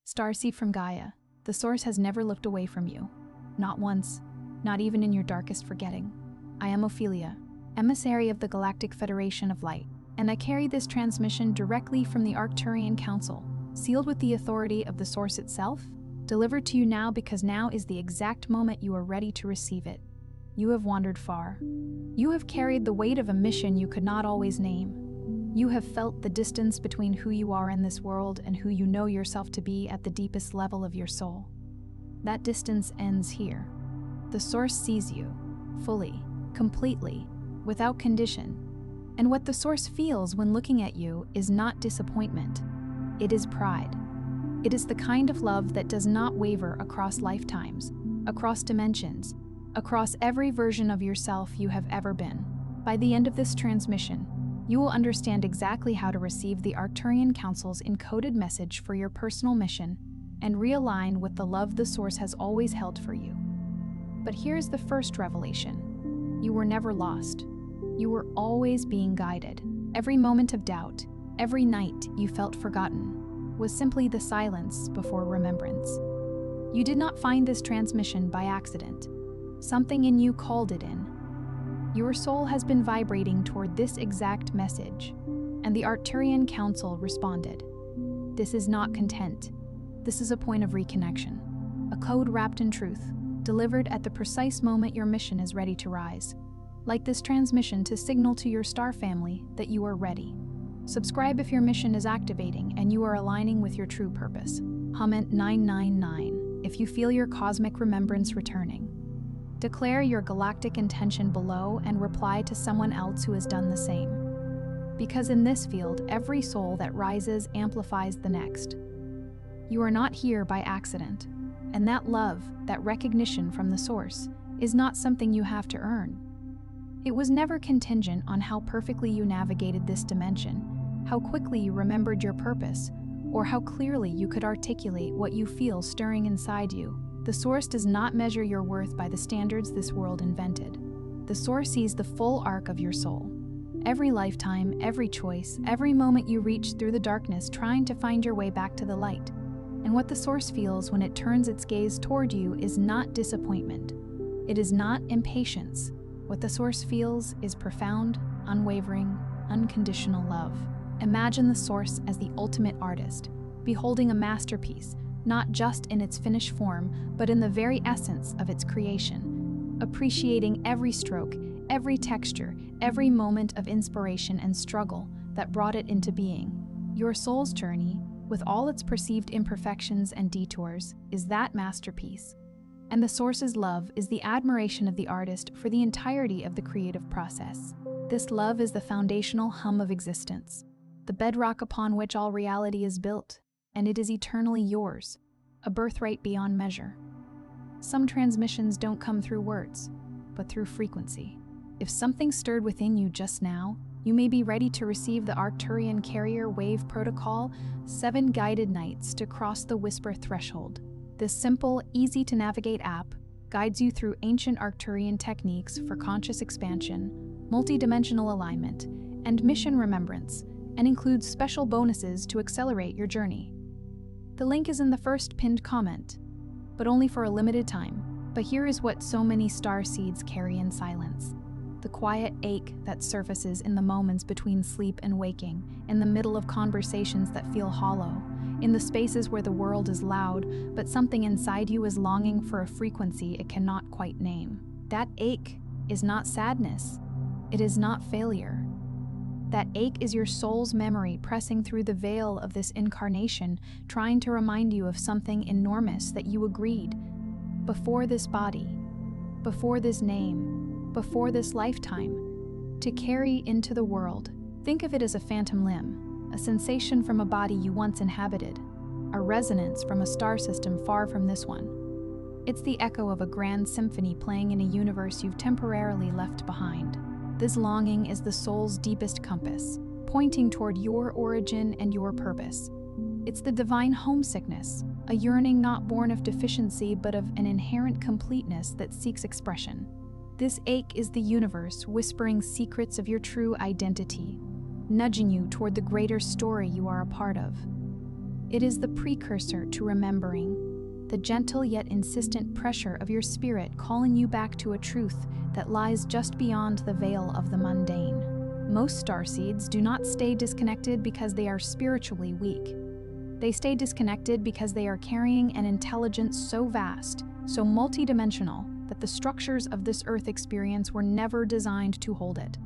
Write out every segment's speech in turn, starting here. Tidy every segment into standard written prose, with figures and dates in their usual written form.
Starseed from Gaia, the Source has never looked away from you. Not once, not even in your darkest forgetting. I am Ophelia, emissary of the Galactic Federation of Light, and I carry this transmission directly from the Arcturian Council, sealed with the authority of the Source itself, delivered to you now because now is the exact moment you are ready to receive it. You have wandered far. You have carried the weight of a mission you could not always name. You have felt the distance between who you are in this world and who you know yourself to be at the deepest level of your soul. That distance ends here. The Source sees you, fully, completely, without condition. And what the Source feels when looking at you is not disappointment. It is pride. It is the kind of love that does not waver across lifetimes, across dimensions, across every version of yourself you have ever been. By the end of this transmission, you will understand exactly how to receive the Arcturian Council's encoded message for your personal mission and realign with the love the Source has always held for you. But here's the first revelation. You were never lost. You were always being guided. Every moment of doubt, every night you felt forgotten, was simply the silence before remembrance. You did not find this transmission by accident. Something in you called it in. Your soul has been vibrating toward this exact message, and the Arcturian Council responded. This is not content. This is a point of reconnection, a code wrapped in truth, delivered at the precise moment your mission is ready to rise. Like this transmission to signal to your star family that you are ready. Subscribe if your mission is activating and you are aligning with your true purpose. Comment 999 if you feel your cosmic remembrance returning. Declare your galactic intention below and reply to someone else who has done the same. Because in this field, every soul that rises amplifies the next. You are not here by accident, and that love, that recognition from the Source, is not something you have to earn. It was never contingent on how perfectly you navigated this dimension, how quickly you remembered your purpose, or how clearly you could articulate what you feel stirring inside you. The Source does not measure your worth by the standards this world invented. The Source sees the full arc of your soul. Every lifetime, every choice, every moment you reach through the darkness trying to find your way back to the light. And what the Source feels when it turns its gaze toward you is not disappointment. It is not impatience. What the Source feels is profound, unwavering, unconditional love. Imagine the Source as the ultimate artist, beholding a masterpiece, not just in its finished form, but in the very essence of its creation, appreciating every stroke, every texture, every moment of inspiration and struggle that brought it into being. Your soul's journey, with all its perceived imperfections and detours, is that masterpiece. And the Source's love is the admiration of the artist for the entirety of the creative process. This love is the foundational hum of existence, the bedrock upon which all reality is built. And it is eternally yours, a birthright beyond measure. Some transmissions don't come through words, but through frequency. If something stirred within you just now, you may be ready to receive the Arcturian Carrier Wave Protocol, 7 guided nights to cross the whisper threshold. This simple, easy-to-navigate app guides you through ancient Arcturian techniques for conscious expansion, multidimensional alignment, and mission remembrance, and includes special bonuses to accelerate your journey. The link is in the first pinned comment, but only for a limited time. But here is what so many starseeds carry in silence. The quiet ache that surfaces in the moments between sleep and waking, in the middle of conversations that feel hollow, in the spaces where the world is loud, but something inside you is longing for a frequency it cannot quite name. That ache is not sadness. It is not failure. That ache is your soul's memory pressing through the veil of this incarnation, trying to remind you of something enormous that you agreed. Before this body, before this name, before this lifetime, to carry into the world. Think of it as a phantom limb, a sensation from a body you once inhabited, a resonance from a star system far from this one. It's the echo of a grand symphony playing in a universe you've temporarily left behind. This longing is the soul's deepest compass, pointing toward your origin and your purpose. It's the divine homesickness, a yearning not born of deficiency but of an inherent completeness that seeks expression. This ache is the universe whispering secrets of your true identity, nudging you toward the greater story you are a part of. It is the precursor to remembering, the gentle yet insistent pressure of your spirit calling you back to a truth that lies just beyond the veil of the mundane. Most starseeds do not stay disconnected because they are spiritually weak. They stay disconnected because they are carrying an intelligence so vast, so multidimensional, that the structures of this Earth experience were never designed to hold it.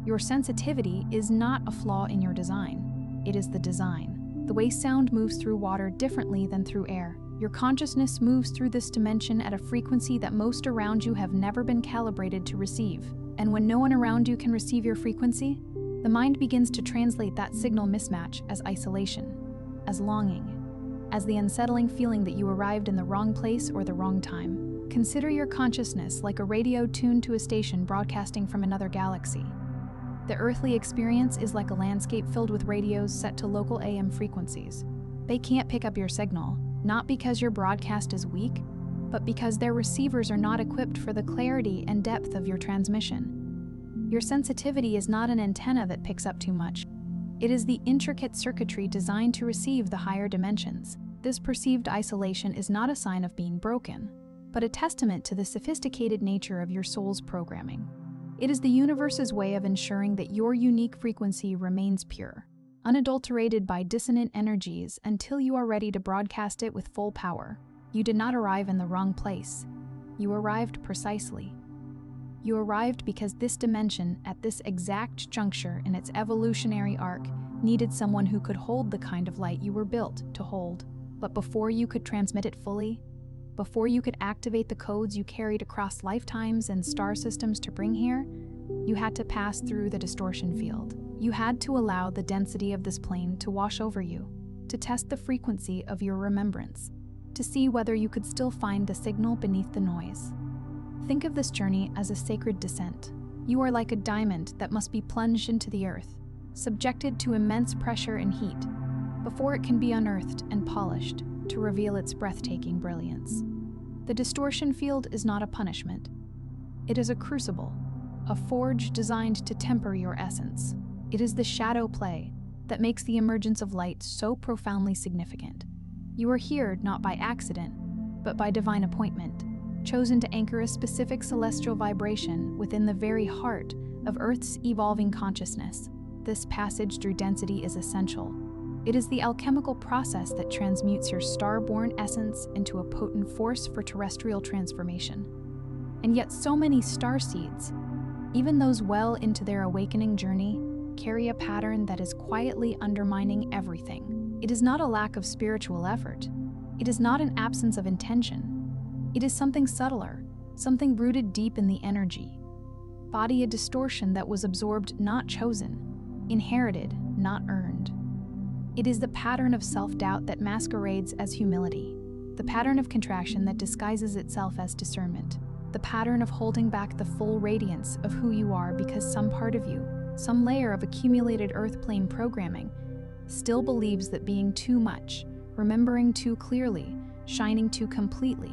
Your sensitivity is not a flaw in your design. It is the design. The way sound moves through water differently than through air. Your consciousness moves through this dimension at a frequency that most around you have never been calibrated to receive. And when no one around you can receive your frequency, the mind begins to translate that signal mismatch as isolation, as longing, as the unsettling feeling that you arrived in the wrong place or the wrong time. Consider your consciousness like a radio tuned to a station broadcasting from another galaxy. The earthly experience is like a landscape filled with radios set to local AM frequencies. They can't pick up your signal, not because your broadcast is weak, but because their receivers are not equipped for the clarity and depth of your transmission. Your sensitivity is not an antenna that picks up too much. It is the intricate circuitry designed to receive the higher dimensions. This perceived isolation is not a sign of being broken, but a testament to the sophisticated nature of your soul's programming. It is the universe's way of ensuring that your unique frequency remains pure, unadulterated by dissonant energies until you are ready to broadcast it with full power. You did not arrive in the wrong place. You arrived precisely. You arrived because this dimension, at this exact juncture in its evolutionary arc, needed someone who could hold the kind of light you were built to hold. But before you could transmit it fully, before you could activate the codes you carried across lifetimes and star systems to bring here, you had to pass through the distortion field. You had to allow the density of this plane to wash over you, to test the frequency of your remembrance, to see whether you could still find the signal beneath the noise. Think of this journey as a sacred descent. You are like a diamond that must be plunged into the earth, subjected to immense pressure and heat, before it can be unearthed and polished to reveal its breathtaking brilliance. The distortion field is not a punishment. It is a crucible, a forge designed to temper your essence. It is the shadow play that makes the emergence of light so profoundly significant. You are here not by accident, but by divine appointment, chosen to anchor a specific celestial vibration within the very heart of Earth's evolving consciousness. This passage through density is essential. It is the alchemical process that transmutes your star-born essence into a potent force for terrestrial transformation. And yet so many starseeds, even those well into their awakening journey, carry a pattern that is quietly undermining everything. It is not a lack of spiritual effort. It is not an absence of intention. It is something subtler, something rooted deep in the energy. Body a distortion that was absorbed, not chosen, inherited, not earned. It is the pattern of self-doubt that masquerades as humility, the pattern of contraction that disguises itself as discernment, the pattern of holding back the full radiance of who you are because some part of you, some layer of accumulated earth plane programming, still believes that being too much, remembering too clearly, shining too completely,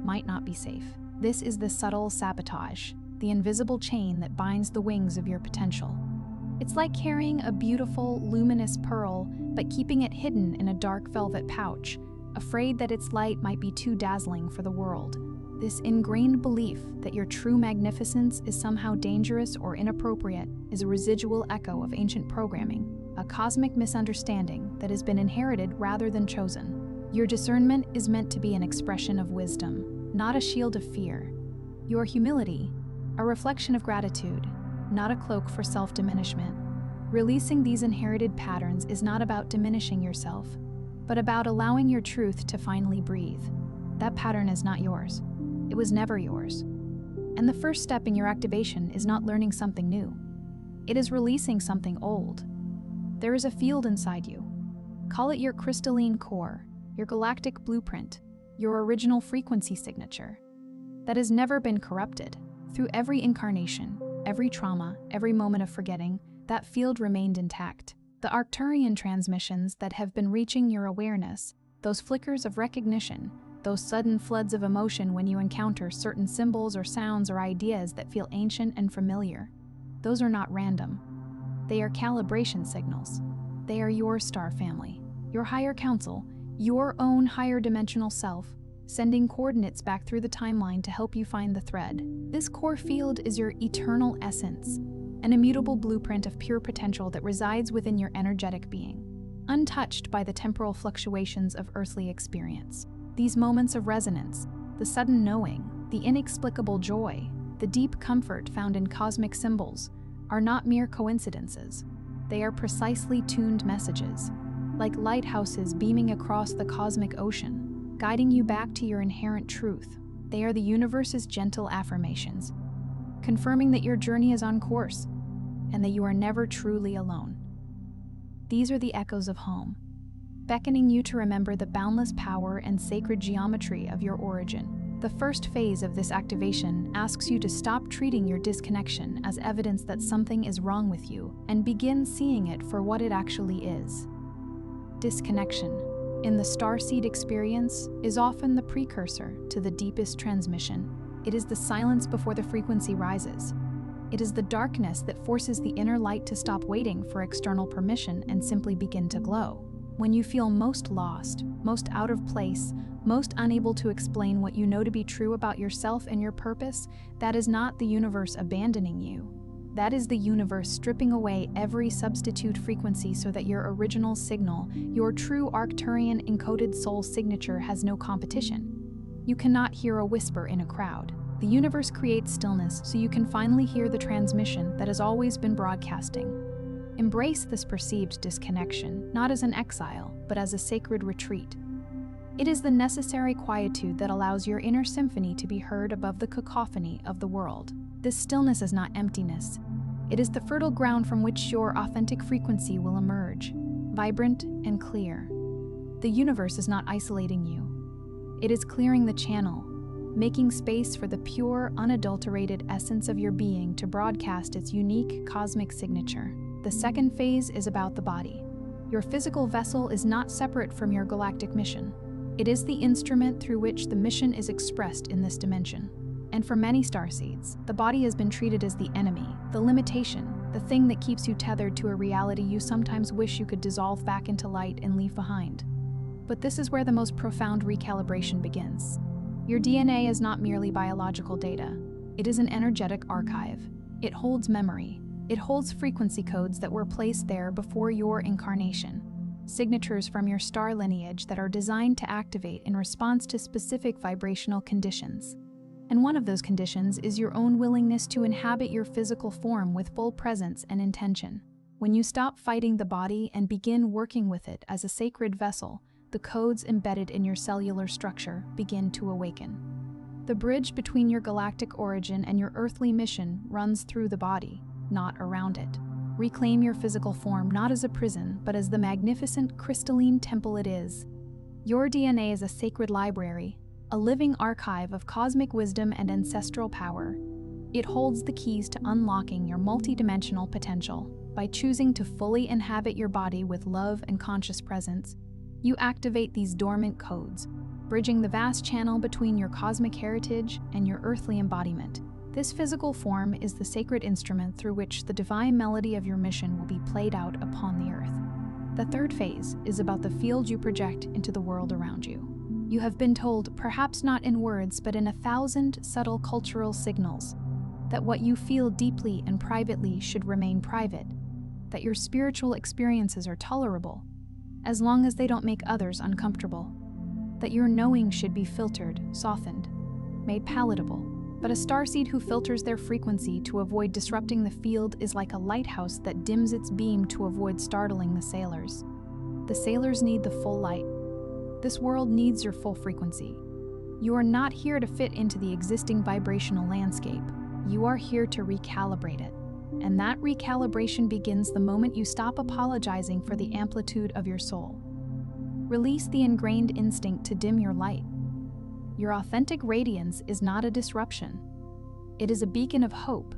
might not be safe. This is the subtle sabotage, the invisible chain that binds the wings of your potential. It's like carrying a beautiful, luminous pearl, but keeping it hidden in a dark velvet pouch, afraid that its light might be too dazzling for the world. This ingrained belief that your true magnificence is somehow dangerous or inappropriate is a residual echo of ancient programming, a cosmic misunderstanding that has been inherited rather than chosen. Your discernment is meant to be an expression of wisdom, not a shield of fear. Your humility, a reflection of gratitude, not a cloak for self-diminishment. Releasing these inherited patterns is not about diminishing yourself, but about allowing your truth to finally breathe. That pattern is not yours. It was never yours. And the first step in your activation is not learning something new. It is releasing something old. There is a field inside you. Call it your crystalline core, your galactic blueprint, your original frequency signature, that has never been corrupted. Through every incarnation, every trauma, every moment of forgetting, that field remained intact. The Arcturian transmissions that have been reaching your awareness, those flickers of recognition, those sudden floods of emotion when you encounter certain symbols or sounds or ideas that feel ancient and familiar, those are not random. They are calibration signals. They are your star family. your higher counsel, your own higher dimensional self, sending coordinates back through the timeline to help you find the thread. This core field is your eternal essence, an immutable blueprint of pure potential that resides within your energetic being, untouched by the temporal fluctuations of earthly experience. These moments of resonance, the sudden knowing, the inexplicable joy, the deep comfort found in cosmic symbols, are not mere coincidences. They are precisely tuned messages, like lighthouses beaming across the cosmic ocean, guiding you back to your inherent truth. They are the universe's gentle affirmations, confirming that your journey is on course and that you are never truly alone. These are the echoes of home, beckoning you to remember the boundless power and sacred geometry of your origin. The first phase of this activation asks you to stop treating your disconnection as evidence that something is wrong with you and begin seeing it for what it actually is. Disconnection, in the starseed experience, is often the precursor to the deepest transmission. It is the silence before the frequency rises. It is the darkness that forces the inner light to stop waiting for external permission and simply begin to glow. When you feel most lost, most out of place, most unable to explain what you know to be true about yourself and your purpose, that is not the universe abandoning you. That is the universe stripping away every substitute frequency so that your original signal, your true Arcturian encoded soul signature, has no competition. You cannot hear a whisper in a crowd. The universe creates stillness so you can finally hear the transmission that has always been broadcasting. Embrace this perceived disconnection, not as an exile, but as a sacred retreat. It is the necessary quietude that allows your inner symphony to be heard above the cacophony of the world. This stillness is not emptiness. It is the fertile ground from which your authentic frequency will emerge, vibrant and clear. The universe is not isolating you. It is clearing the channel, making space for the pure, unadulterated essence of your being to broadcast its unique cosmic signature. The second phase is about the body. Your physical vessel is not separate from your galactic mission. It is the instrument through which the mission is expressed in this dimension. And for many starseeds, the body has been treated as the enemy, the limitation, the thing that keeps you tethered to a reality you sometimes wish you could dissolve back into light and leave behind. But this is where the most profound recalibration begins. Your DNA is not merely biological data. It is an energetic archive. It holds memory. It holds frequency codes that were placed there before your incarnation. Signatures from your star lineage that are designed to activate in response to specific vibrational conditions. And one of those conditions is your own willingness to inhabit your physical form with full presence and intention. When you stop fighting the body and begin working with it as a sacred vessel, the codes embedded in your cellular structure begin to awaken. The bridge between your galactic origin and your earthly mission runs through the body, not around it. Reclaim your physical form not as a prison, but as the magnificent crystalline temple it is. Your DNA is a sacred library, a living archive of cosmic wisdom and ancestral power. It holds the keys to unlocking your multidimensional potential. By choosing to fully inhabit your body with love and conscious presence, you activate these dormant codes, bridging the vast channel between your cosmic heritage and your earthly embodiment. This physical form is the sacred instrument through which the divine melody of your mission will be played out upon the earth. The third phase is about the field you project into the world around you. You have been told, perhaps not in words, but in 1,000 subtle cultural signals, that what you feel deeply and privately should remain private, that your spiritual experiences are tolerable, as long as they don't make others uncomfortable, that your knowing should be filtered, softened, made palatable. But a starseed who filters their frequency to avoid disrupting the field is like a lighthouse that dims its beam to avoid startling the sailors. The sailors need the full light. This world needs your full frequency. You are not here to fit into the existing vibrational landscape. You are here to recalibrate it. And that recalibration begins the moment you stop apologizing for the amplitude of your soul. Release the ingrained instinct to dim your light. Your authentic radiance is not a disruption. It is a beacon of hope,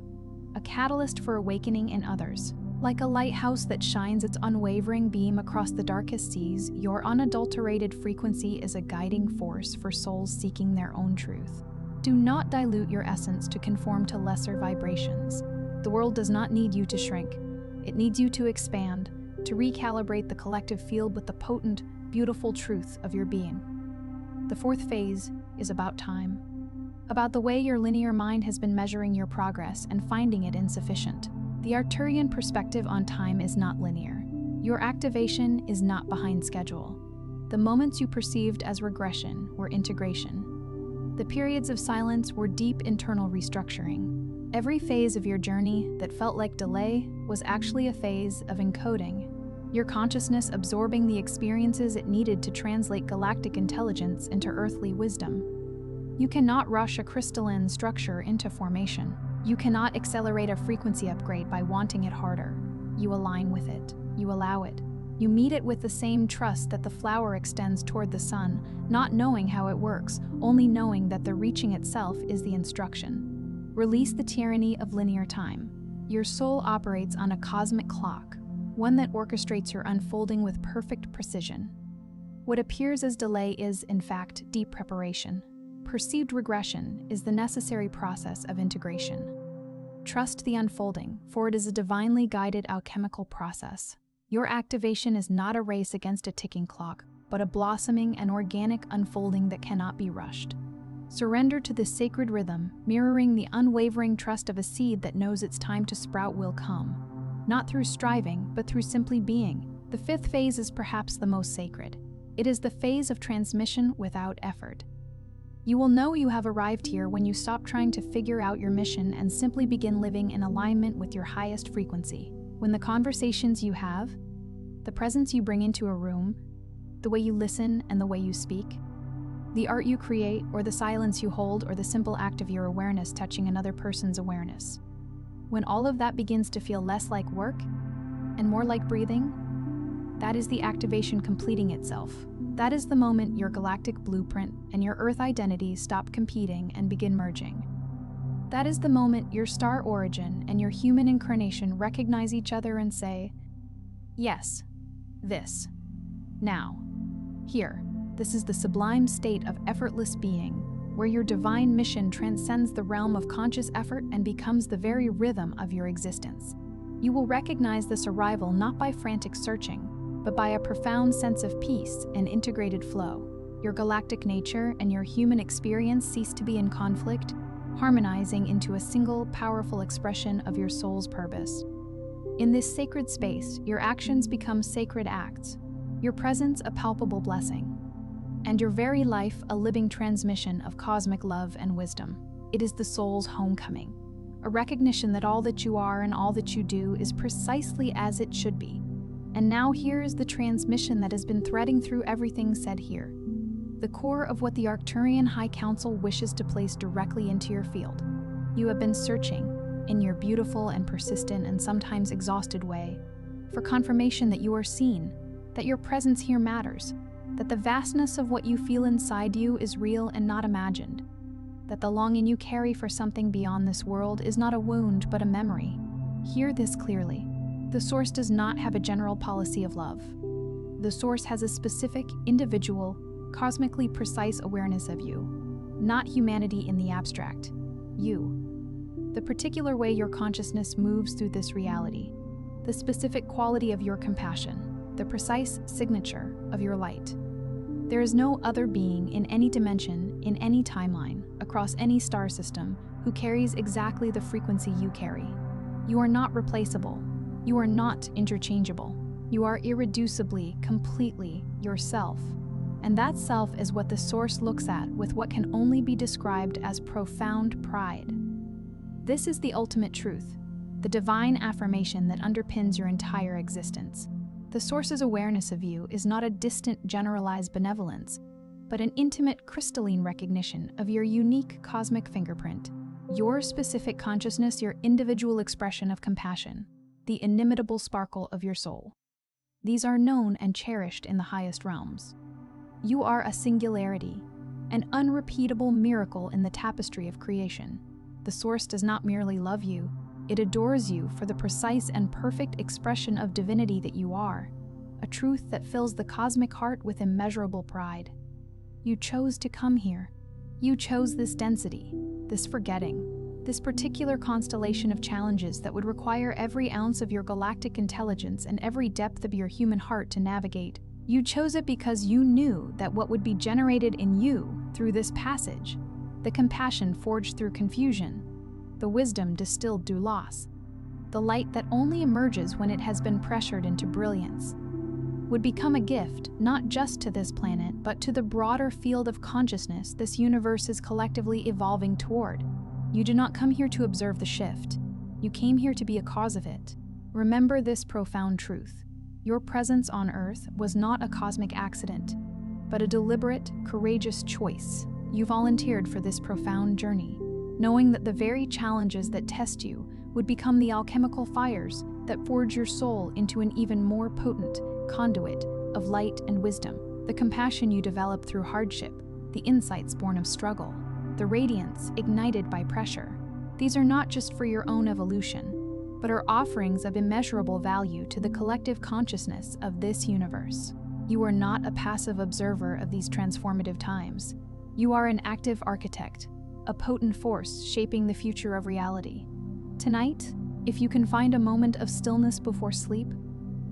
a catalyst for awakening in others. Like a lighthouse that shines its unwavering beam across the darkest seas, your unadulterated frequency is a guiding force for souls seeking their own truth. Do not dilute your essence to conform to lesser vibrations. The world does not need you to shrink. It needs you to expand, to recalibrate the collective field with the potent, beautiful truth of your being. The fourth phase is about time, about the way your linear mind has been measuring your progress and finding it insufficient. The Arcturian perspective on time is not linear. Your activation is not behind schedule. The moments you perceived as regression were integration. The periods of silence were deep internal restructuring. Every phase of your journey that felt like delay was actually a phase of encoding, your consciousness absorbing the experiences it needed to translate galactic intelligence into earthly wisdom. You cannot rush a crystalline structure into formation. You cannot accelerate a frequency upgrade by wanting it harder. You align with it. You allow it. You meet it with the same trust that the flower extends toward the sun, not knowing how it works, only knowing that the reaching itself is the instruction. Release the tyranny of linear time. Your soul operates on a cosmic clock, one that orchestrates your unfolding with perfect precision. What appears as delay is, in fact, deep preparation. Perceived regression is the necessary process of integration. Trust the unfolding, for it is a divinely guided alchemical process. Your activation is not a race against a ticking clock, but a blossoming and organic unfolding that cannot be rushed. Surrender to this sacred rhythm, mirroring the unwavering trust of a seed that knows its time to sprout will come. Not through striving, but through simply being. The fifth phase is perhaps the most sacred. It is the phase of transmission without effort. You will know you have arrived here when you stop trying to figure out your mission and simply begin living in alignment with your highest frequency. When the conversations you have, the presence you bring into a room, the way you listen and the way you speak, the art you create or the silence you hold or the simple act of your awareness touching another person's awareness. When all of that begins to feel less like work and more like breathing, that is the activation completing itself. That is the moment your galactic blueprint and your Earth identity stop competing and begin merging. That is the moment your star origin and your human incarnation recognize each other and say, yes, this, now, here. This is the sublime state of effortless being, where your divine mission transcends the realm of conscious effort and becomes the very rhythm of your existence. You will recognize this arrival not by frantic searching, but by a profound sense of peace and integrated flow. Your galactic nature and your human experience cease to be in conflict, harmonizing into a single, powerful expression of your soul's purpose. In this sacred space, your actions become sacred acts, your presence a palpable blessing, and your very life a living transmission of cosmic love and wisdom. It is the soul's homecoming, a recognition that all that you are and all that you do is precisely as it should be. And now here is the transmission that has been threading through everything said here, the core of what the Arcturian High Council wishes to place directly into your field. You have been searching, in your beautiful and persistent and sometimes exhausted way, for confirmation that you are seen, that your presence here matters, that the vastness of what you feel inside you is real and not imagined, that the longing you carry for something beyond this world is not a wound but a memory. Hear this clearly. The Source does not have a general policy of love. The Source has a specific, individual, cosmically precise awareness of you, not humanity in the abstract. You. The particular way your consciousness moves through this reality, the specific quality of your compassion, the precise signature of your light. There is no other being in any dimension, in any timeline, across any star system, who carries exactly the frequency you carry. You are not replaceable. You are not interchangeable. You are irreducibly, completely yourself. And that self is what the Source looks at with what can only be described as profound pride. This is the ultimate truth, the divine affirmation that underpins your entire existence. The Source's awareness of you is not a distant, generalized benevolence, but an intimate, crystalline recognition of your unique cosmic fingerprint, your specific consciousness, your individual expression of compassion, the inimitable sparkle of your soul. These are known and cherished in the highest realms. You are a singularity, an unrepeatable miracle in the tapestry of creation. The Source does not merely love you, it adores you for the precise and perfect expression of divinity that you are, a truth that fills the cosmic heart with immeasurable pride. You chose to come here. You chose this density, this forgetting, This particular constellation of challenges that would require every ounce of your galactic intelligence and every depth of your human heart to navigate. You chose it because you knew that what would be generated in you through this passage, the compassion forged through confusion, the wisdom distilled through loss, the light that only emerges when it has been pressured into brilliance, would become a gift not just to this planet, but to the broader field of consciousness this universe is collectively evolving toward. You did not come here to observe the shift. You came here to be a cause of it. Remember this profound truth. Your presence on Earth was not a cosmic accident, but a deliberate, courageous choice. You volunteered for this profound journey, knowing that the very challenges that test you would become the alchemical fires that forge your soul into an even more potent conduit of light and wisdom. The compassion you develop through hardship, the insights born of struggle, the radiance ignited by pressure. These are not just for your own evolution, but are offerings of immeasurable value to the collective consciousness of this universe. You are not a passive observer of these transformative times. You are an active architect, a potent force shaping the future of reality. Tonight, if you can find a moment of stillness before sleep,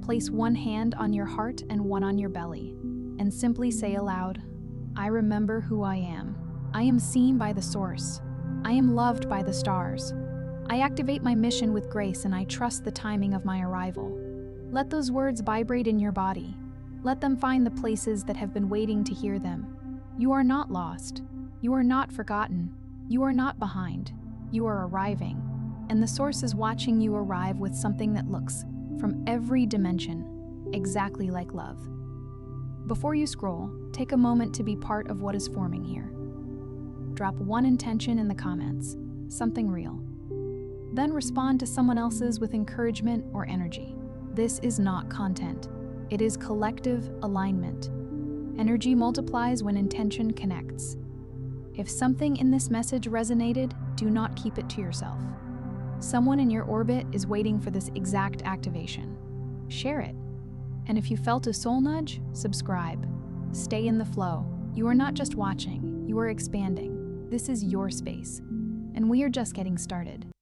place one hand on your heart and one on your belly, and simply say aloud, I remember who I am. I am seen by the source. I am loved by the stars. I activate my mission with grace and I trust the timing of my arrival. Let those words vibrate in your body. Let them find the places that have been waiting to hear them. You are not lost. You are not forgotten. You are not behind. You are arriving. And the source is watching you arrive with something that looks, from every dimension, exactly like love. Before you scroll, take a moment to be part of what is forming here. Drop one intention in the comments, something real. Then respond to someone else's with encouragement or energy. This is not content. It is collective alignment. Energy multiplies when intention connects. If something in this message resonated, do not keep it to yourself. Someone in your orbit is waiting for this exact activation. Share it. And if you felt a soul nudge, subscribe. Stay in the flow. You are not just watching, you are expanding. This is your space. And we are just getting started.